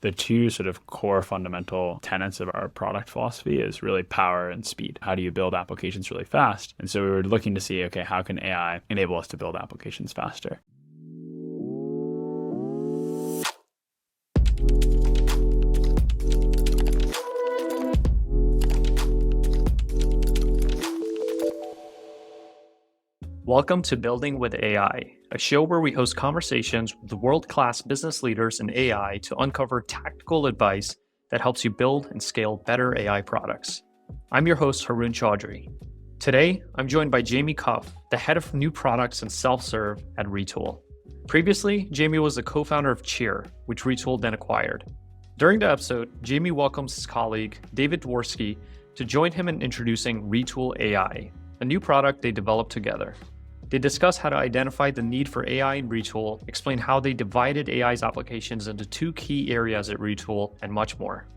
The two sort of core fundamental tenets of our product philosophy is really power and speed. How do you build applications really fast? And so we were looking to see, okay, how can AI enable us to build applications faster? Welcome to Building with AI, a show where we host conversations with world-class business leaders in AI to uncover tactical advice that helps you build and scale better AI products. I'm your host, Haroon Choudery. Today, I'm joined by Jamie Cuffe, the head of new products and self-serve at Retool. Previously, Jamie was the co-founder of Cheer, which Retool then acquired. During the episode, Jamie welcomes his colleague, David Dworsky, to join him in introducing Retool AI, a new product they developed together. They discuss how to identify the need for AI in Retool, explain how they divided AI's applications into two key areas at Retool, and much more.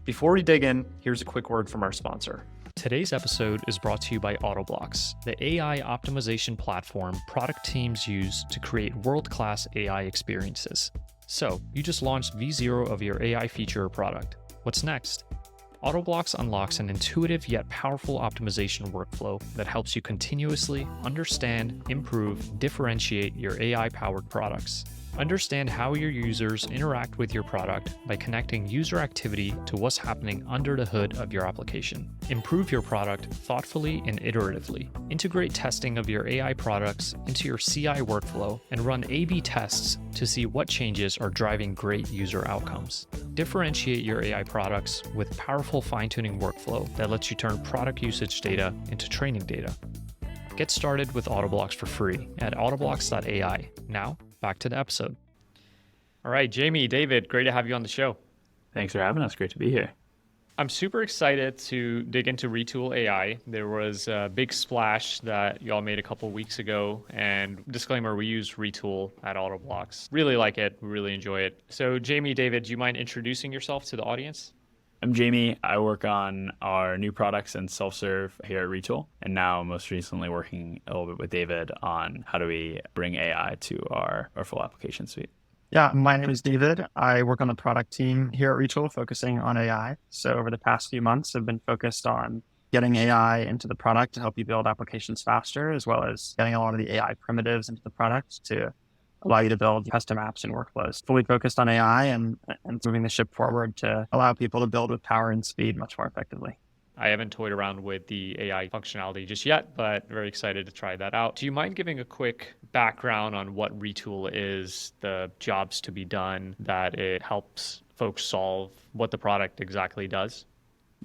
Before we dig in, here's a quick word from our sponsor. Today's episode is brought to you by Autoblocks, the AI optimization platform product teams use to create world-class AI experiences. So, you just launched V0 of your AI feature or product. What's next? Autoblocks unlocks an intuitive yet powerful optimization workflow that helps you continuously understand, improve, differentiate your AI-powered products. Understand how your users interact with your product by connecting user activity to what's happening under the hood of your application. Improve your product thoughtfully and iteratively. Integrate testing of your AI products into your CI workflow and run A/B tests to see what changes are driving great user outcomes. Differentiate your AI products with powerful fine-tuning workflow that lets you turn product usage data into training data. Get started with Autoblocks for free at autoblocks.ai. Now, back to the episode. All right, Jamie, David, great to have you on the show. Thanks for having us. Great to be here. I'm super excited to dig into Retool AI. There was a big splash that y'all made a couple weeks ago, and disclaimer, we use Retool at Autoblocks. Really like it, really enjoy it. So Jamie, David, do you mind introducing yourself to the audience? I'm Jamie. I work on our new products and self-serve here at Retool, and now most recently working a little bit with David on how do we bring AI to our full application suite. Yeah, my name is David. I work on the product team here at Retool, focusing on AI. So over the past few months, I've been focused on getting AI into the product to help you build applications faster, as well as getting a lot of the AI primitives into the product to allow you to build custom apps and workflows. Fully focused on AI and moving the ship forward to allow people to build with power and speed much more effectively. I haven't toyed around with the AI functionality just yet, but very excited to try that out. Do you mind giving a quick background on what Retool is, the jobs to be done that it helps folks solve, what the product exactly does?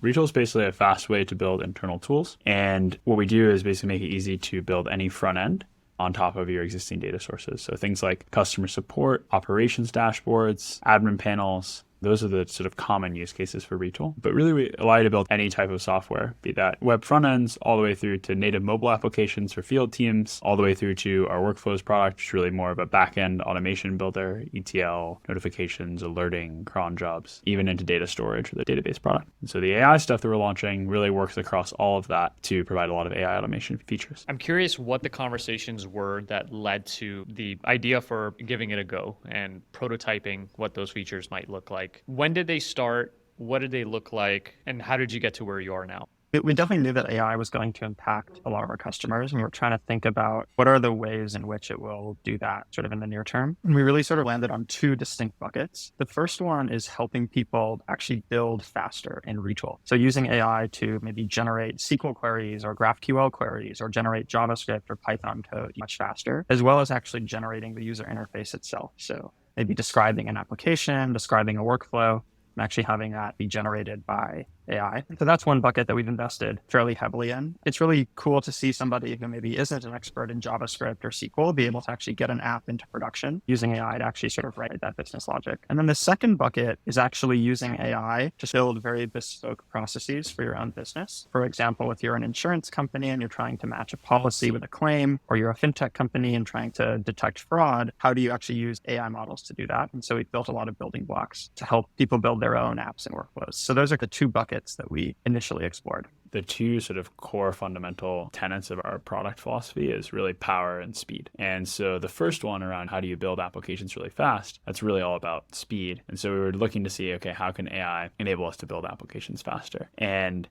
Retool is basically a fast way to build internal tools. And what we do is basically make it easy to build any front end on top of your existing data sources. So things like customer support, operations dashboards, admin panels. Those are the sort of common use cases for Retool. But really, we allow you to build any type of software, be that web front ends, all the way through to native mobile applications for field teams, all the way through to our workflows product, which is really more of a back-end automation builder, ETL, notifications, alerting, cron jobs, even into data storage with the database product. And so the AI stuff that we're launching really works across all of that to provide a lot of AI automation features. I'm curious what the conversations were that led to the idea for giving it a go and prototyping what those features might look like. When did they start? What did they look like? And how did you get to where you are now? We definitely knew that AI was going to impact a lot of our customers, and we're trying to think about what are the ways in which it will do that sort of in the near term. And we really sort of landed on two distinct buckets. The first one is helping people actually build faster in Retool. So using AI to maybe generate SQL queries or GraphQL queries or generate JavaScript or Python code much faster, as well as actually generating the user interface itself. So maybe describing an application, describing a workflow, and actually having that be generated by AI. So that's one bucket that we've invested fairly heavily in. It's really cool to see somebody who maybe isn't an expert in JavaScript or SQL be able to actually get an app into production using AI to actually sort of write that business logic. And then the second bucket is actually using AI to build very bespoke processes for your own business. For example, if you're an insurance company and you're trying to match a policy with a claim, or you're a fintech company and trying to detect fraud, how do you actually use AI models to do that? And so we've built a lot of building blocks to help people build their own apps and workflows. So those are the two buckets that we initially explored. the two sort of core fundamental tenets of our product philosophy is really power and speed. And so the first one around how do you build applications really fast, that's really all about speed. And so we were looking to see, okay, how can AI enable us to build applications faster? And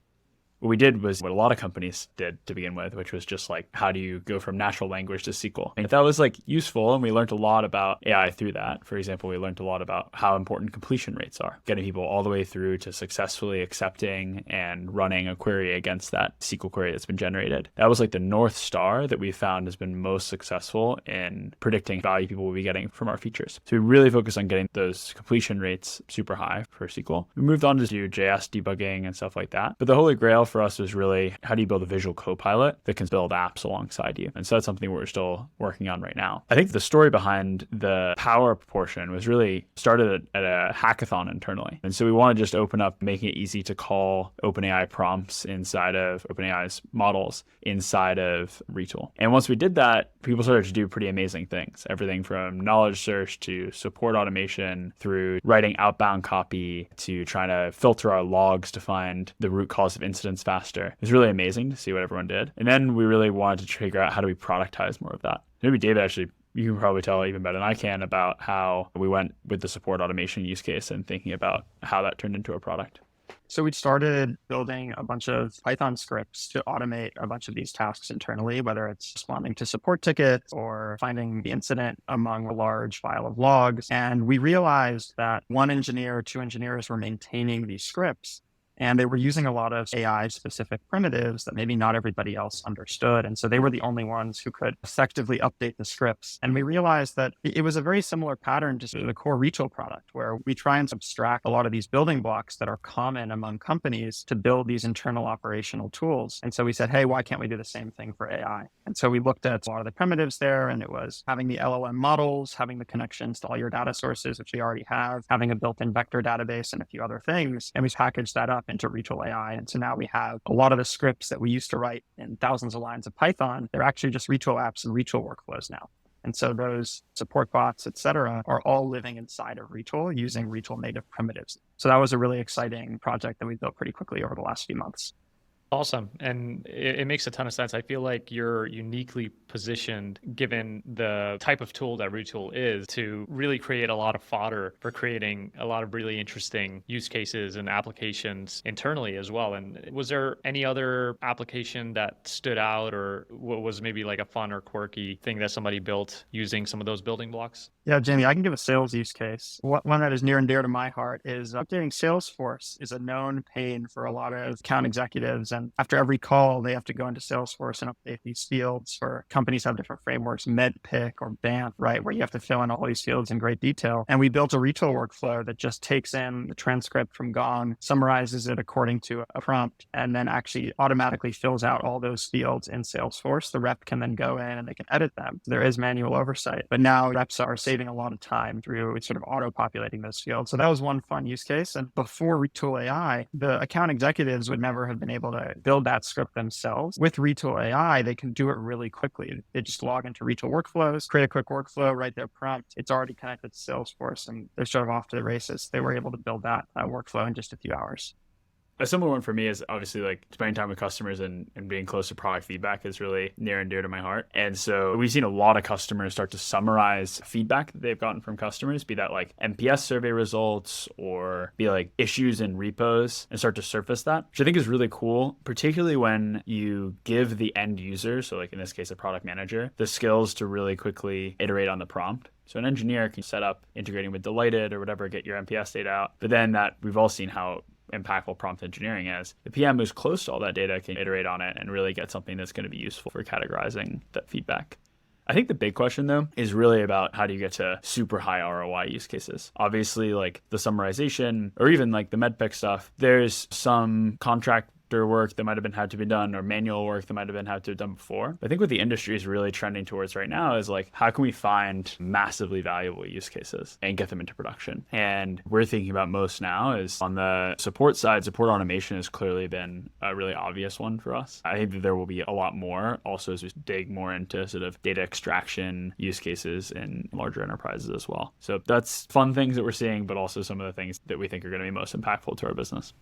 what we did was what a lot of companies did to begin with, which was just like, how do you go from natural language to SQL? And that was like useful. And we learned a lot about AI through that. For example, we learned a lot about how important completion rates are, getting people all the way through to successfully accepting and running a query against that SQL query that's been generated. That was like the North Star that we found has been most successful in predicting value people will be getting from our features. So we really focused on getting those completion rates super high for SQL. We moved on to do JS debugging and stuff like that. But the holy grail for us was really, how do you build a visual copilot that can build apps alongside you? And so that's something we're still working on right now. I think the story behind the power portion was really started at a hackathon internally. And so we want to just open up, making it easy to call OpenAI prompts inside of OpenAI's models inside of Retool. And once we did that, people started to do pretty amazing things. Everything from knowledge search to support automation, through writing outbound copy, to trying to filter our logs to find the root cause of incidents faster. It was really amazing to see what everyone did. And then we really wanted to figure out, how do we productize more of that? Maybe David, actually, you can probably tell even better than I can about how we went with the support automation use case and thinking about how that turned into a product. So we started building a bunch of Python scripts to automate a bunch of these tasks internally, whether it's responding to support tickets or finding the incident among a large file of logs. And we realized that one engineer or two engineers were maintaining these scripts, and they were using a lot of AI-specific primitives that maybe not everybody else understood. And so they were the only ones who could effectively update the scripts. And we realized that it was a very similar pattern to the core Retool product, where we try and abstract a lot of these building blocks that are common among companies to build these internal operational tools. And so we said, hey, why can't we do the same thing for AI? And so we looked at a lot of the primitives there, and it was having the LLM models, having the connections to all your data sources, which we already have, having a built-in vector database, and a few other things. And we packaged that up into Retool AI. And so now we have a lot of the scripts that we used to write in thousands of lines of Python. They're actually just Retool apps and Retool workflows now. And so those support bots, et cetera, are all living inside of Retool using Retool native primitives. So that was a really exciting project that we built pretty quickly over the last few months. Awesome. And it makes a ton of sense. I feel like you're uniquely positioned, given the type of tool that Retool is, to really create a lot of fodder for creating a lot of really interesting use cases and applications internally as well. And was there any other application that stood out, or what was maybe like a fun or quirky thing that somebody built using some of those building blocks? Yeah, Jamie, I can give a sales use case. One that is near and dear to my heart is updating Salesforce is a known pain for a lot of account executives. And after every call, they have to go into Salesforce and update these fields. For companies have different frameworks, MEDPIC or BANT, right, where you have to fill in all these fields in great detail. And we built a Retool workflow that just takes in the transcript from Gong, summarizes it according to a prompt, and then actually automatically fills out all those fields in Salesforce. The rep can then go in and they can edit them. There is manual oversight, but now reps are saving a lot of time through sort of auto-populating those fields. So that was one fun use case. And before Retool AI, the account executives would never have been able to build that script themselves. With Retool AI, they can do it really quickly. They just log into Retool workflows, create a quick workflow, write their prompt. It's already connected to Salesforce, and they're sort of off to the races. They were able to build that workflow in just a few hours. A similar one for me is obviously like spending time with customers and being close to product feedback is really near and dear to my heart. And so we've seen a lot of customers start to summarize feedback that they've gotten from customers, be that like NPS survey results or be like issues in repos, and start to surface that, which I think is really cool, particularly when you give the end user, so like in this case, a product manager, the skills to really quickly iterate on the prompt. So an engineer can set up integrating with Delighted or whatever, get your NPS data out. But then that we've all seen how impactful prompt engineering is. The PM who's close to all that data can iterate on it and really get something that's going to be useful for categorizing that feedback. I think the big question, though, is really about how do you get to super high ROI use cases? Obviously, like the summarization or even like the MEDPIC stuff, there's some contract work that might have been had to be done or manual work that might have been had to have done before. But I think what the industry is really trending towards right now is like, how can we find massively valuable use cases and get them into production? And we're thinking about most now is on the support side, support automation has clearly been a really obvious one for us. I think that there will be a lot more also as we dig more into sort of data extraction use cases in larger enterprises as well. So that's fun things that we're seeing, but also some of the things that we think are going to be most impactful to our business.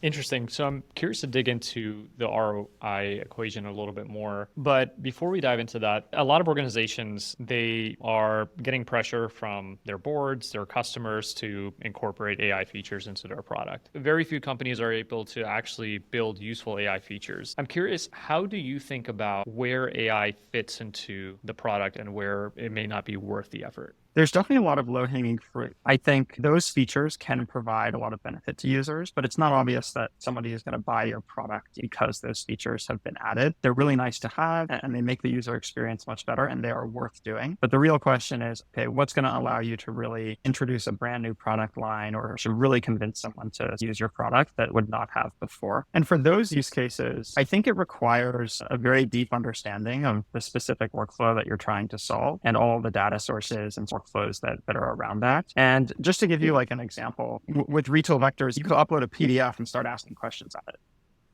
Interesting. So I'm curious to dig into the ROI equation a little bit more. But before we dive into that, a lot of organizations, they are getting pressure from their boards, their customers to incorporate AI features into their product. Very few companies are able to actually build useful AI features. I'm curious, how do you think about where AI fits into the product and where it may not be worth the effort? There's definitely a lot of low-hanging fruit. I think those features can provide a lot of benefit to users, but it's not obvious that somebody is going to buy your product because those features have been added. They're really nice to have, and they make the user experience much better, and they are worth doing. But the real question is, okay, what's going to allow you to really introduce a brand new product line or to really convince someone to use your product that would not have before? And for those use cases, I think it requires a very deep understanding of the specific workflow that you're trying to solve and all the data sources and workflows that are around that. And just to give you like an example, with Retool Vectors, you could upload a PDF and start asking questions on it.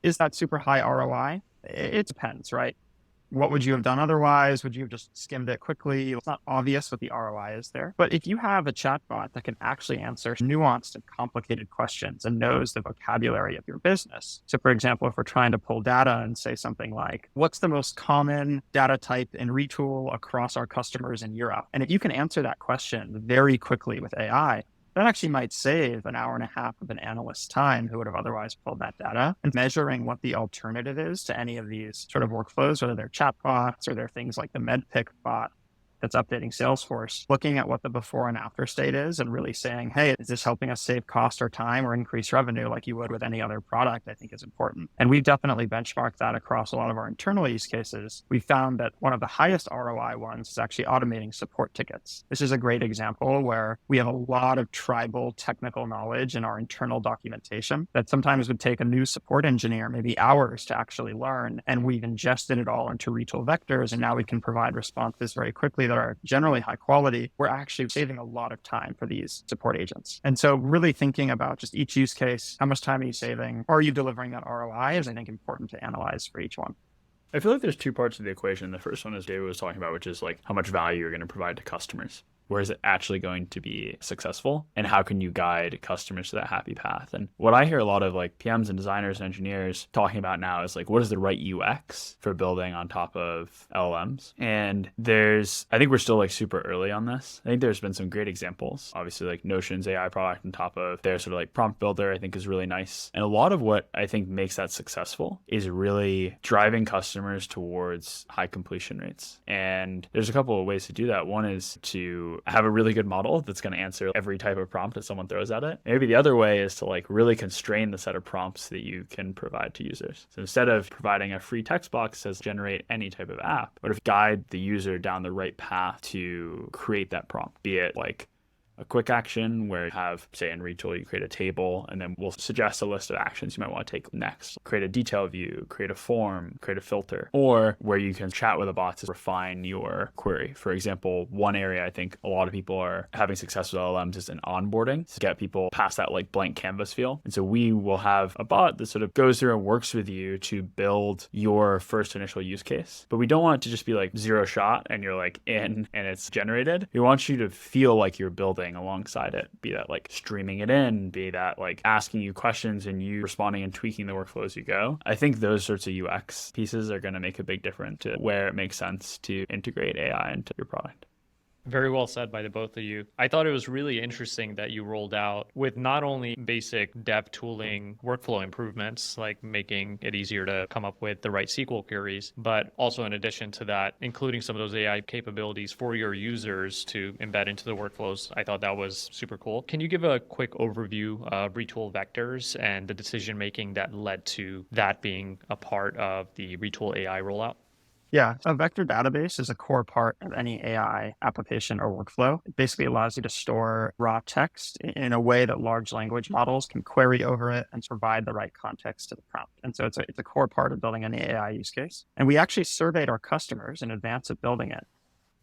Is that super high ROI? It depends, right? What would you have done otherwise? Would you have just skimmed it quickly? It's not obvious what the ROI is there. But if you have a chatbot that can actually answer nuanced and complicated questions and knows the vocabulary of your business. So for example, if we're trying to pull data and say something like, what's the most common data type in Retool across our customers in Europe? And if you can answer that question very quickly with AI, that actually might save an hour and a half of an analyst's time who would have otherwise pulled that data. And measuring what the alternative is to any of these sort of workflows, whether they're chatbots or they're things like the MedPick bot that's updating Salesforce, looking at what the before and after state is and really saying, hey, is this helping us save cost or time or increase revenue like you would with any other product, I think is important. And we've definitely benchmarked that across a lot of our internal use cases. We found that one of the highest ROI ones is actually automating support tickets. This is a great example where we have a lot of tribal technical knowledge in our internal documentation that sometimes would take a new support engineer maybe hours to actually learn. And we've ingested it all into Retool Vectors, and now we can provide responses very quickly that are generally high quality. We're actually saving a lot of time for these support agents. And so really thinking about just each use case, how much time are you saving? Are you delivering that ROI is, I think, important to analyze for each one. I feel like there's two parts of the equation. The first one is David was talking about, which is like how much value you're going to provide to customers. Where is it actually going to be successful? And how can you guide customers to that happy path? And what I hear a lot of like PMs and designers and engineers talking about now is like, what is the right UX for building on top of LLMs? And I think we're still like super early on this. I think there's been some great examples. Obviously like Notion's AI product on top of their sort of like prompt builder, I think is really nice. And a lot of what I think makes that successful is really driving customers towards high completion rates. And there's a couple of ways to do that. One is to have a really good model that's going to answer every type of prompt that someone throws at it. Maybe the other way is to like really constrain the set of prompts that you can provide to users. So instead of providing a free text box that says generate any type of app, what if guide the user down the right path to create that prompt, be it like a quick action where you have, say in Retool, you create a table and then we'll suggest a list of actions you might want to take next. Create a detail view, create a form, create a filter, or where you can chat with a bot to refine your query. For example, one area I think a lot of people are having success with LLMs is in onboarding to get people past that like blank canvas feel. And so we will have a bot that sort of goes through and works with you to build your first initial use case. But we don't want it to just be like zero shot and you're like in and it's generated. We want you to feel like you're building alongside it, be that like streaming it in, be that like asking you questions and you responding and tweaking the workflow as you go. I think those sorts of UX pieces are going to make a big difference to where it makes sense to integrate AI into your product. Very well said by the both of you. I thought it was really interesting that you rolled out with not only basic dev tooling workflow improvements, like making it easier to come up with the right SQL queries, but also in addition to that, including some of those AI capabilities for your users to embed into the workflows. I thought that was super cool. Can you give a quick overview of Retool Vectors and the decision-making that led to that being a part of the Retool AI rollout? Yeah, a vector database is a core part of any AI application or workflow. It basically allows you to store raw text in a way that large language models can query over it and provide the right context to the prompt. And so it's a core part of building any AI use case. And we actually surveyed our customers in advance of building it.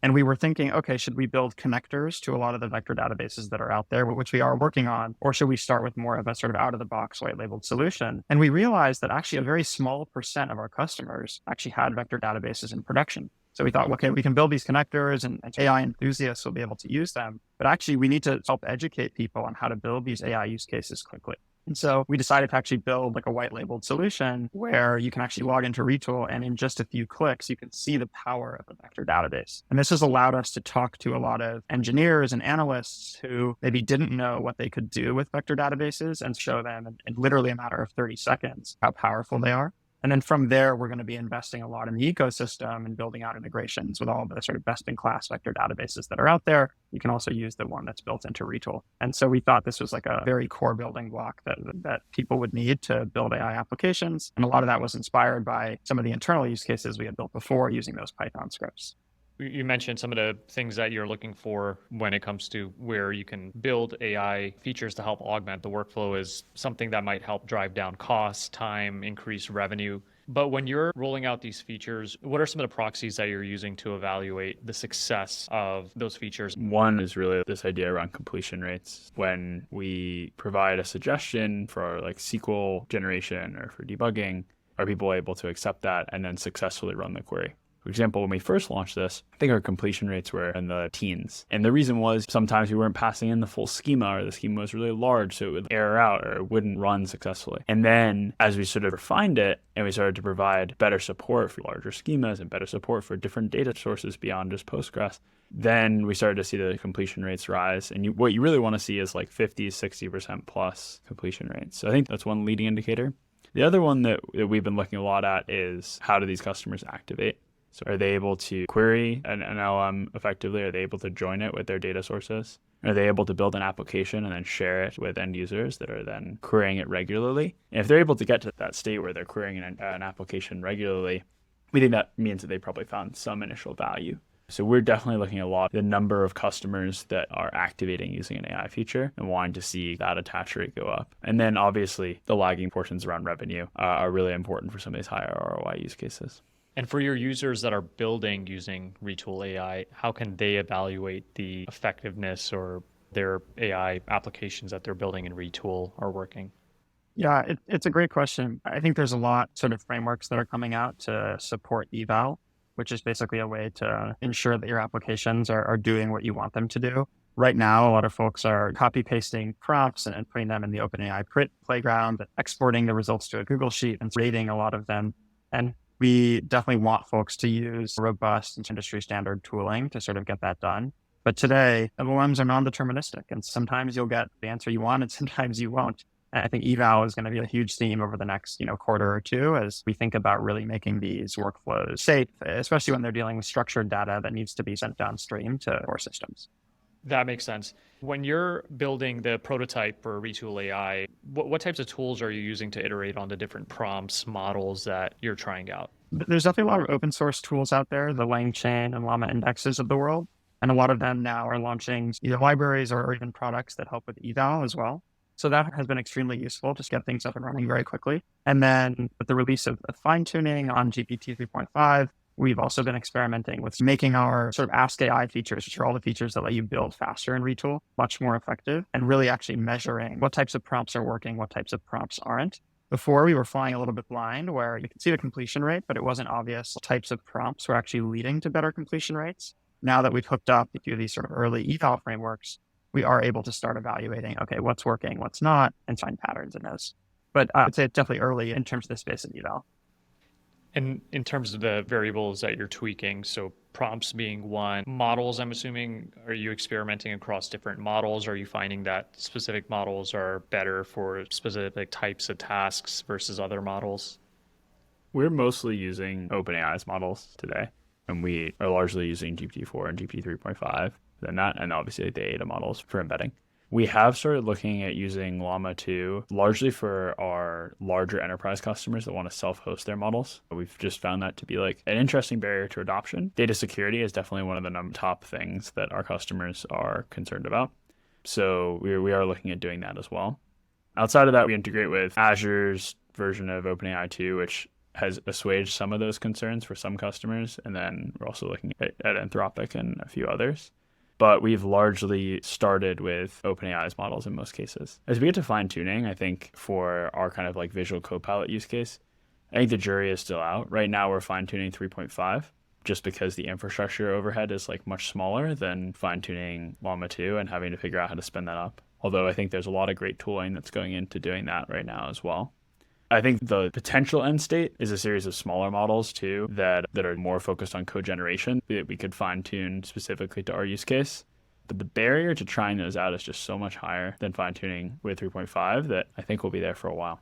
And we were thinking, okay, should we build connectors to a lot of the vector databases that are out there, which we are working on, or should we start with more of a sort of out-of-the-box white-labeled solution? And we realized that actually a very small percent of our customers actually had vector databases in production. So we thought, okay, we can build these connectors and AI enthusiasts will be able to use them. But actually, we need to help educate people on how to build these AI use cases quickly. And so we decided to actually build like a white labeled solution where you can actually log into Retool and in just a few clicks, you can see the power of a vector database. And this has allowed us to talk to a lot of engineers and analysts who maybe didn't know what they could do with vector databases and show them in literally a matter of 30 seconds how powerful they are. And then from there, we're going to be investing a lot in the ecosystem and building out integrations with all the sort of best-in-class vector databases that are out there. You can also use the one that's built into Retool. And so we thought this was like a very core building block that people would need to build AI applications. And a lot of that was inspired by some of the internal use cases we had built before using those Python scripts. You mentioned some of the things that you're looking for when it comes to where you can build AI features to help augment the workflow is something that might help drive down costs, time, increase revenue. But when you're rolling out these features, what are some of the proxies that you're using to evaluate the success of those features? One is really this idea around completion rates. When we provide a suggestion for like SQL generation or for debugging, are people able to accept that and then successfully run the query? For example, when we first launched this, I think our completion rates were in the teens. And the reason was sometimes we weren't passing in the full schema, or the schema was really large, so it would error out or it wouldn't run successfully. And then as we sort of refined it and we started to provide better support for larger schemas and better support for different data sources beyond just Postgres, then we started to see the completion rates rise. And what you really want to see is like 50, 60% plus completion rates. So I think that's one leading indicator. The other one that we've been looking a lot at is how do these customers activate? So are they able to query an LM effectively? Are they able to join it with their data sources? Are they able to build an application and then share it with end users that are then querying it regularly? And if they're able to get to that state where they're querying an application regularly, we think that means that they probably found some initial value. So we're definitely looking at a lot the number of customers that are activating using an AI feature and wanting to see that attach rate go up. And then obviously the lagging portions around revenue are really important for some of these higher ROI use cases. And for your users that are building using Retool AI, how can they evaluate the effectiveness or their AI applications that they're building in Retool are working? Yeah, it's a great question. I think there's a lot sort of frameworks that are coming out to support eval, which is basically a way to ensure that your applications are doing what you want them to do. Right now, a lot of folks are copy pasting prompts and putting them in the OpenAI playground, exporting the results to a Google Sheet and rating a lot of them. And we definitely want folks to use robust and industry standard tooling to sort of get that done. But today, LLMs are non-deterministic, and sometimes you'll get the answer you want and sometimes you won't. And I think eval is going to be a huge theme over the next, quarter or two as we think about really making these workflows safe, especially when they're dealing with structured data that needs to be sent downstream to core systems. That makes sense. When you're building the prototype for Retool AI, what types of tools are you using to iterate on the different prompts, models that you're trying out? There's definitely a lot of open source tools out there, the LangChain and Llama indexes of the world. And a lot of them now are launching either libraries or even products that help with eval as well. So that has been extremely useful to get things up and running very quickly. And then with the release of Finetuning on GPT 3.5, we've also been experimenting with making our sort of Ask AI features, which are all the features that let you build faster in Retool, much more effective, and really actually measuring what types of prompts are working, what types of prompts aren't. Before, we were flying a little bit blind where you could see the completion rate, but it wasn't obvious what types of prompts were actually leading to better completion rates. Now that we've hooked up a few of these sort of early eval frameworks, we are able to start evaluating, okay, what's working, what's not, and find patterns in those. But I'd say it's definitely early in terms of the space of eval. And in terms of the variables that you're tweaking, so prompts being one, models, I'm assuming, are you experimenting across different models? Are you finding that specific models are better for specific types of tasks versus other models? We're mostly using OpenAI's models today, and we are largely using GPT-4 and GPT 3.5 than that, and obviously the Ada models for embedding. We have started looking at using Llama 2 largely for our larger enterprise customers that want to self-host their models. We've just found that to be like an interesting barrier to adoption. Data security is definitely one of the top things that our customers are concerned about. So we are looking at doing that as well. Outside of that, we integrate with Azure's version of OpenAI 2, which has assuaged some of those concerns for some customers. And then we're also looking at Anthropic and a few others. But we've largely started with OpenAI's models in most cases. As we get to fine-tuning, I think for our kind of like visual copilot use case, I think the jury is still out. Right now, we're fine-tuning 3.5 just because the infrastructure overhead is like much smaller than fine-tuning Llama 2 and having to figure out how to spin that up although I think there's a lot of great tooling that's going into doing that right now as well. I think the potential end state is a series of smaller models too that are more focused on code generation that we could fine tune specifically to our use case. But the barrier to trying those out is just so much higher than fine tuning with 3.5 that I think we'll be there for a while.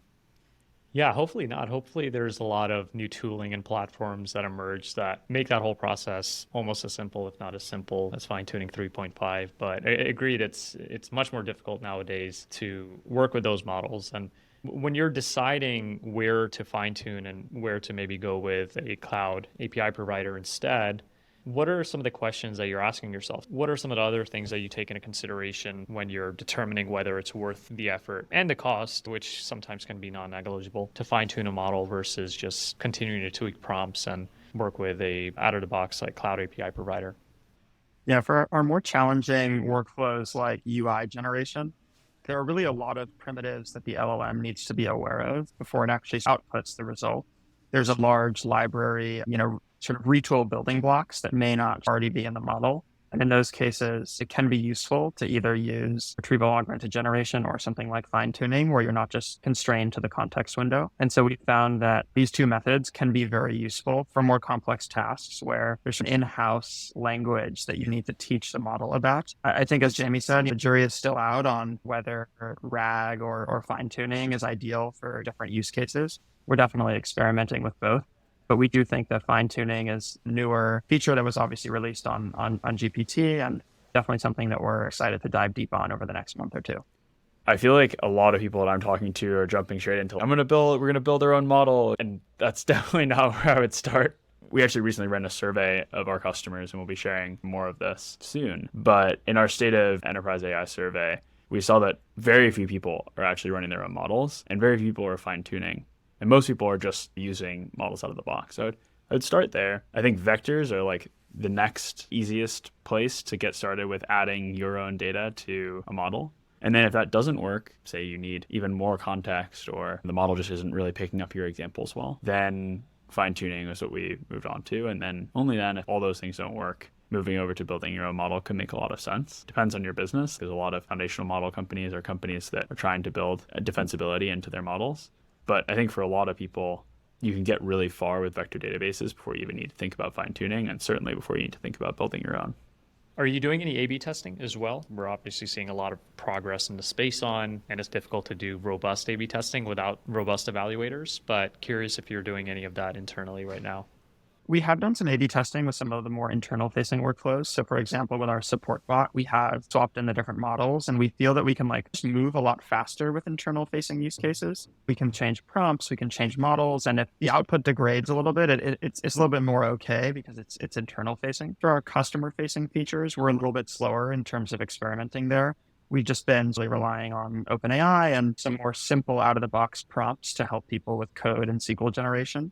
Yeah, hopefully not. Hopefully there's a lot of new tooling and platforms that emerge that make that whole process almost as simple, if not as simple as fine-tuning 3.5. But I agreed, it's much more difficult nowadays to work with those models. And when you're deciding where to fine-tune and where to maybe go with a cloud API provider instead, what are some of the questions that you're asking yourself? What are some of the other things that you take into consideration when you're determining whether it's worth the effort and the cost, which sometimes can be non-negligible, to fine-tune a model versus just continuing to tweak prompts and work with a out-of-the-box like cloud API provider? Yeah, for our more challenging workflows like UI generation, there are really a lot of primitives that the LLM needs to be aware of before it actually outputs the result. There's a large library, sort of retool building blocks that may not already be in the model. And in those cases, it can be useful to either use retrieval augmented generation or something like fine tuning, where you're not just constrained to the context window. And so we found that these two methods can be very useful for more complex tasks where there's an in-house language that you need to teach the model about. I think, as Jamie said, the jury is still out on whether RAG or fine tuning is ideal for different use cases. We're definitely experimenting with both. But we do think that fine-tuning is a newer feature that was obviously released on GPT, and definitely something that we're excited to dive deep on over the next month or two. I feel like a lot of people that I'm talking to are jumping straight into, we're going to build our own model. And that's definitely not where I would start. We actually recently ran a survey of our customers, and we'll be sharing more of this soon. But in our State of Enterprise AI survey, we saw that very few people are actually running their own models, and very few people are fine-tuning. And most people are just using models out of the box. So I'd start there. I think vectors are like the next easiest place to get started with adding your own data to a model. And then if that doesn't work, say you need even more context or the model just isn't really picking up your examples well, then fine-tuning is what we moved on to. And then only then, if all those things don't work, moving over to building your own model can make a lot of sense. Depends on your business. There's a lot of foundational model companies or companies that are trying to build a defensibility into their models. But I think for a lot of people, you can get really far with vector databases before you even need to think about fine-tuning, and certainly before you need to think about building your own. Are you doing any A/B testing as well? We're obviously seeing a lot of progress in the space and it's difficult to do robust A/B testing without robust evaluators, but curious if you're doing any of that internally right now. We have done some A/B testing with some of the more internal-facing workflows. So, for example, with our support bot, we have swapped in the different models, and we feel that we can just move a lot faster with internal-facing use cases. We can change prompts, we can change models, and if the output degrades a little bit, it's a little bit more okay because it's internal-facing. For our customer-facing features, we're a little bit slower in terms of experimenting there. We've just been really relying on OpenAI and some more simple out-of-the-box prompts to help people with code and SQL generation.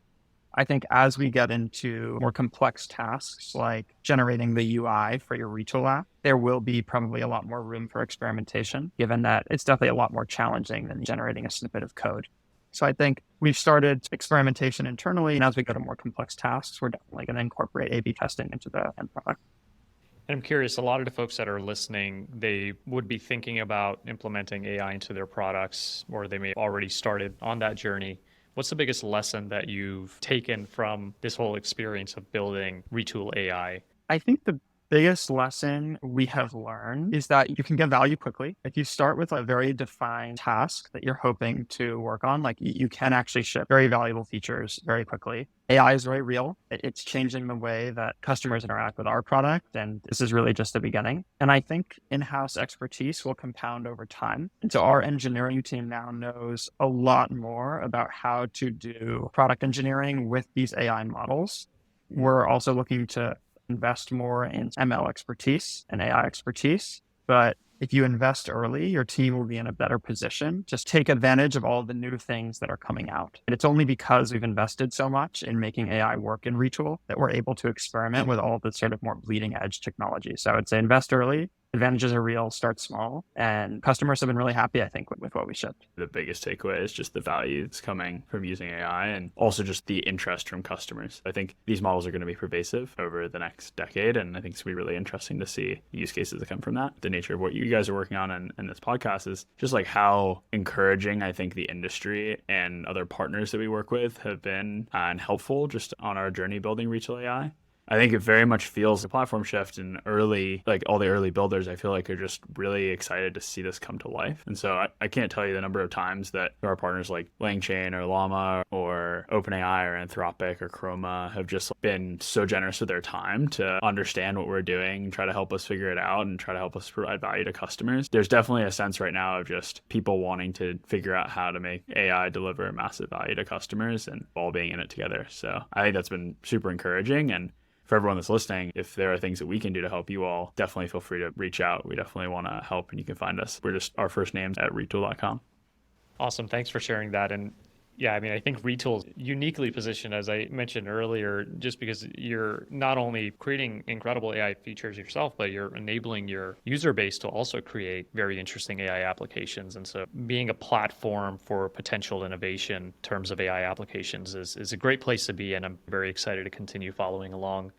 I think as we get into more complex tasks like generating the UI for your Retool app, there will be probably a lot more room for experimentation, given that it's definitely a lot more challenging than generating a snippet of code. So I think we've started experimentation internally, and as we go to more complex tasks, we're definitely going to incorporate A/B testing into the end product. And I'm curious, a lot of the folks that are listening, they would be thinking about implementing AI into their products, or they may have already started on that journey. What's the biggest lesson that you've taken from this whole experience of building Retool AI? I think the biggest lesson we have learned is that you can get value quickly. If you start with a very defined task that you're hoping to work on, you can actually ship very valuable features very quickly. AI is very real. It's changing the way that customers interact with our product, and this is really just the beginning. And I think in-house expertise will compound over time. And so our engineering team now knows a lot more about how to do product engineering with these AI models. We're also looking to invest more in ML expertise and AI expertise. But if you invest early, your team will be in a better position. Just take advantage of all the new things that are coming out. And it's only because we've invested so much in making AI work in Retool that we're able to experiment with all the sort of more bleeding edge technology. So I would say invest early, advantages are real, start small, and customers have been really happy, I think, with what we shipped. The biggest takeaway is just the value that's coming from using AI and also just the interest from customers. I think these models are going to be pervasive over the next decade, and I think it's going to be really interesting to see use cases that come from that. The nature of what you guys are working on in this podcast is just like how encouraging I think the industry and other partners that we work with have been and helpful just on our journey building Retool AI. I think it very much feels a platform shift, and early, like all the early builders, I feel like are just really excited to see this come to life. And so I can't tell you the number of times that our partners like LangChain or Llama or OpenAI or Anthropic or Chroma have just been so generous with their time to understand what we're doing and try to help us figure it out and try to help us provide value to customers. There's definitely a sense right now of just people wanting to figure out how to make AI deliver massive value to customers and all being in it together. So I think that's been super encouraging. And for everyone that's listening, if there are things that we can do to help you all, definitely feel free to reach out. We definitely want to help, and you can find us. We're just our first names at retool.com. Awesome. Thanks for sharing that. And yeah, I mean, I think Retool's uniquely positioned, as I mentioned earlier, just because you're not only creating incredible AI features yourself, but you're enabling your user base to also create very interesting AI applications. And so being a platform for potential innovation in terms of AI applications is a great place to be. And I'm very excited to continue following along.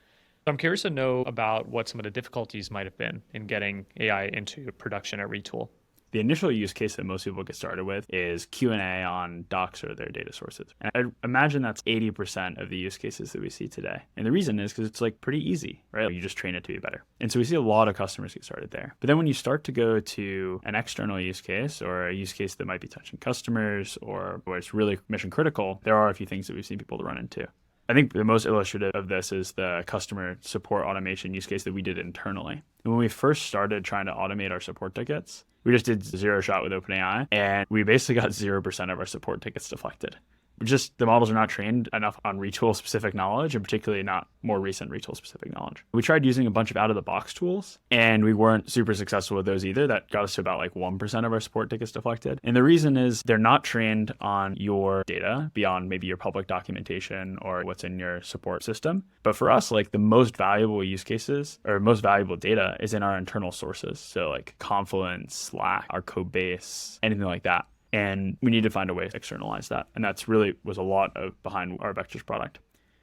I'm curious to know about what some of the difficulties might have been in getting AI into production at Retool. The initial use case that most people get started with is Q&A on docs or their data sources. And I imagine that's 80% of the use cases that we see today. And the reason is because it's like pretty easy, right? You just train it to be better. And so we see a lot of customers get started there. But then when you start to go to an external use case or a use case that might be touching customers or where it's really mission critical, there are a few things that we've seen people to run into. I think the most illustrative of this is the customer support automation use case that we did internally. And when we first started trying to automate our support tickets, we just did zero shot with OpenAI, and we basically got 0% of our support tickets deflected. Just the models are not trained enough on Retool specific knowledge, and particularly not more recent Retool specific knowledge. We tried using a bunch of out of the box tools, and we weren't super successful with those either. That got us to about like 1% of our support tickets deflected. And the reason is they're not trained on your data beyond maybe your public documentation or what's in your support system. But for us, like the most valuable use cases or most valuable data is in our internal sources. So like Confluence, Slack, our code base, anything like that. And we need to find a way to externalize that. And that's really was a lot of behind our Vectors product.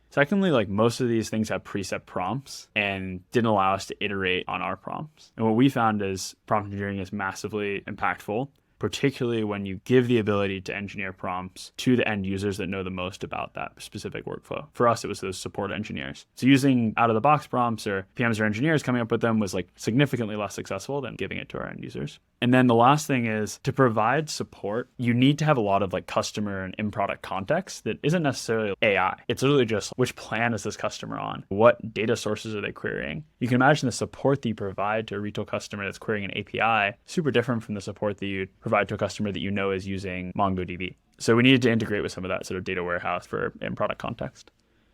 Secondly, like most of these things have preset prompts and didn't allow us to iterate on our prompts. And what we found is prompt engineering is massively impactful, particularly when you give the ability to engineer prompts to the end users that know the most about that specific workflow. For us, it was those support engineers. So using out-of-the-box prompts or PMs or engineers coming up with them was like significantly less successful than giving it to our end users. And then the last thing is to provide support, you need to have a lot of like customer and in-product context that isn't necessarily AI. It's literally just which plan is this customer on? What data sources are they querying? You can imagine the support that you provide to a Retool customer that's querying an API, super different from the support that you'd provide to a customer that you know is using MongoDB. So we needed to integrate with some of that sort of data warehouse for in-product context.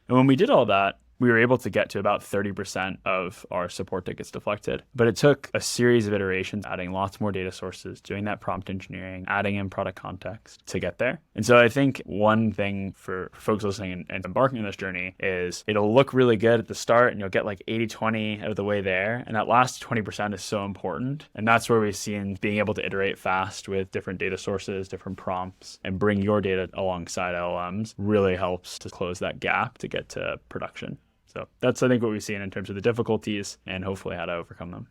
And when we did all that, we were able to get to about 30% of our support tickets deflected. But it took a series of iterations, adding lots more data sources, doing that prompt engineering, adding in product context to get there. And so I think one thing for folks listening and embarking on this journey is it'll look really good at the start and you'll get like 80-20 out of the way there. And that last 20% is so important. And that's where we've seen being able to iterate fast with different data sources, different prompts, and bring your data alongside LLMs really helps to close that gap to get to production. So that's, I think, what we've seen in terms of the difficulties and hopefully how to overcome them.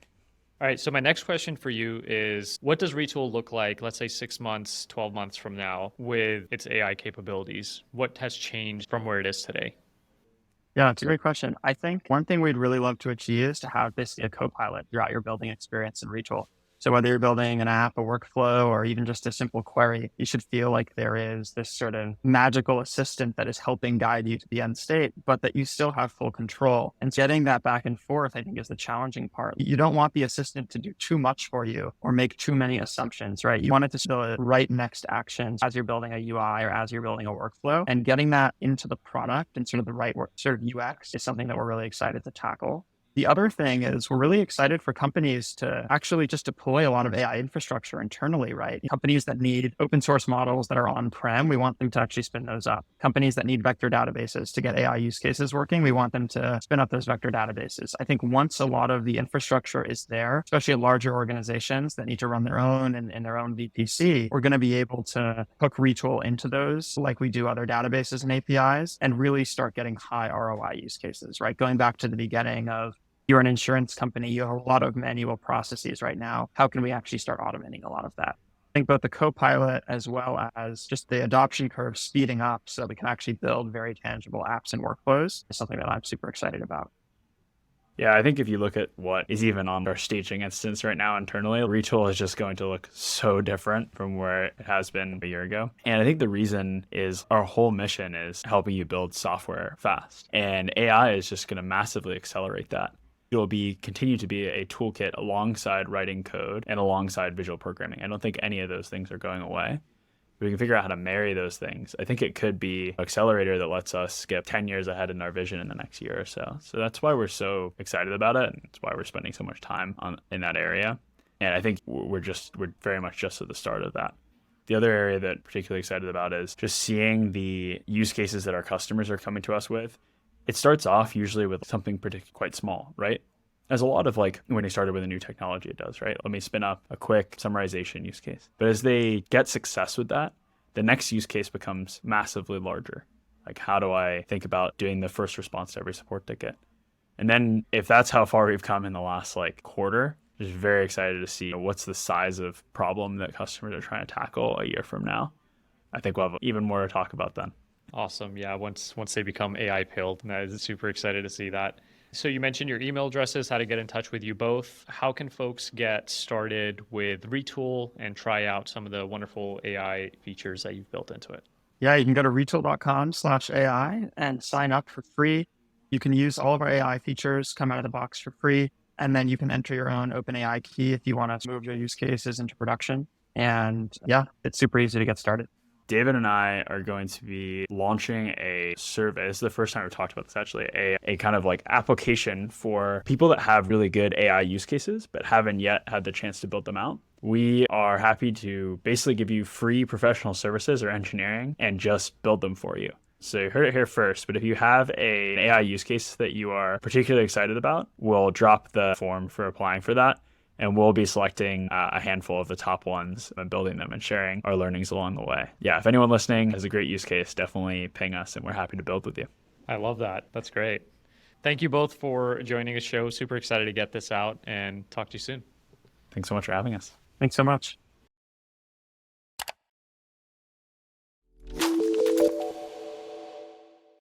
All right. So my next question for you is, what does Retool look like, let's say 6 months, 12 months from now with its AI capabilities? What has changed from where it is today? Yeah, it's a great question. I think one thing we'd really love to achieve is to have this a copilot throughout your building experience in Retool. So whether you're building an app, a workflow, or even just a simple query, you should feel like there is this sort of magical assistant that is helping guide you to the end state, but that you still have full control. And getting that back and forth, I think, is the challenging part. You don't want the assistant to do too much for you or make too many assumptions, right? You want it to do the right next actions as you're building a UI or as you're building a workflow. And getting that into the product and sort of the right sort of UX is something that we're really excited to tackle. The other thing is we're really excited for companies to actually just deploy a lot of AI infrastructure internally, right? Companies that need open source models that are on-prem, we want them to actually spin those up. Companies that need vector databases to get AI use cases working, we want them to spin up those vector databases. I think once a lot of the infrastructure is there, especially larger organizations that need to run their own and their own VPC, we're going to be able to hook Retool into those like we do other databases and APIs and really start getting high ROI use cases, right? Going back to the beginning of you're an insurance company, you have a lot of manual processes right now. How can we actually start automating a lot of that? I think both the copilot as well as just the adoption curve speeding up so that we can actually build very tangible apps and workflows is something that I'm super excited about. Yeah, I think if you look at what is even on our staging instance right now internally, Retool is just going to look so different from where it has been a year ago. And I think the reason is our whole mission is helping you build software fast. And AI is just going to massively accelerate that. It'll continue to be a toolkit alongside writing code and alongside visual programming. I don't think any of those things are going away. If we can figure out how to marry those things, I think it could be an accelerator that lets us skip 10 years ahead in our vision in the next year or so. So that's why we're so excited about it. And that's why we're spending so much time in that area. And I think we're very much just at the start of that. The other area that I'm particularly excited about is just seeing the use cases that our customers are coming to us with. It starts off usually with something quite small, right? As a lot of like when they started with a new technology, it does, right? Let me spin up a quick summarization use case. But as they get success with that, the next use case becomes massively larger. Like, how do I think about doing the first response to every support ticket? And then if that's how far we've come in the last like quarter, just very excited to see what's the size of problem that customers are trying to tackle a year from now. I think we'll have even more to talk about then. Awesome. Yeah, once they become AI pilled, and I was super excited to see that. So you mentioned your email addresses, how to get in touch with you both. How can folks get started with Retool and try out some of the wonderful AI features that you've built into it? Yeah, you can go to retool.com/AI and sign up for free. You can use all of our AI features, come out of the box for free. And then you can enter your own OpenAI key if you want to move your use cases into production. And yeah, it's super easy to get started. David and I are going to be launching a survey. This is the first time we've talked about this, actually, a kind of like application for people that have really good AI use cases, but haven't yet had the chance to build them out. We are happy to basically give you free professional services or engineering and just build them for you. So you heard it here first, but if you have an AI use case that you are particularly excited about, we'll drop the form for applying for that. And we'll be selecting a handful of the top ones and building them and sharing our learnings along the way. Yeah, if anyone listening has a great use case, definitely ping us and we're happy to build with you. I love that. That's great. Thank you both for joining the show. Super excited to get this out and talk to you soon. Thanks so much for having us. Thanks so much.